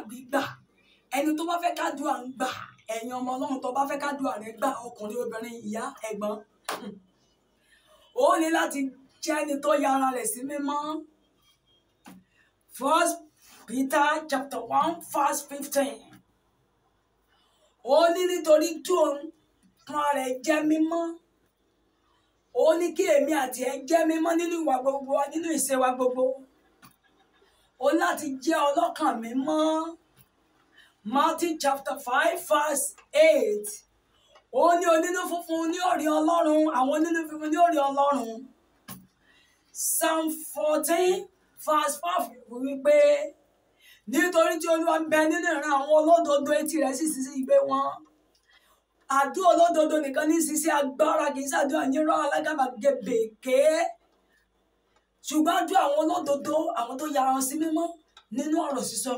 gbígbà ẹni tó bá fẹ́ kádùá ń gbà ẹ̀yin ọmọ Ọlọ́run tó bá fẹ́ kádùá rẹ̀ gbà ọkùnrin obìnrin ìyá ẹ̀gbọ́n ó ní láti jẹ́ ẹni tó ya ara rẹ̀ sí mímọ́. 1 Peter chapter 1 verse 15 ó ní nítorí tí òun kan rẹ̀ jẹ́ mímọ́ ó ní kí èmi àti ẹ jẹ́ mímọ́ nínú ìwà gbogbo wa nínú ìṣe wa gbogbo ó láti jẹ́ ọlọ́kàn mímọ́. Matthew chapter 5 verse 8 ó ní onínú funfun ní òrì Ọlọ́run àwọn onínú funfun ní òrì Ọlọ́run. Psalm 14 verse 5 wípé nítorí tí Olúwa ń bẹ nínú ìran àwọn olódodo etí rẹ̀ sì sí igbe wọn. Àdúrà olódodo nìkan ní ṣíṣe agbára kì í ṣàdúrà nírọ́ alágàbàgebè ké ṣùgbọ́n àdúrà àwọn olódodo àwọn tó yára wọn sí mímọ́ nínú ọ̀rọ̀ sísọ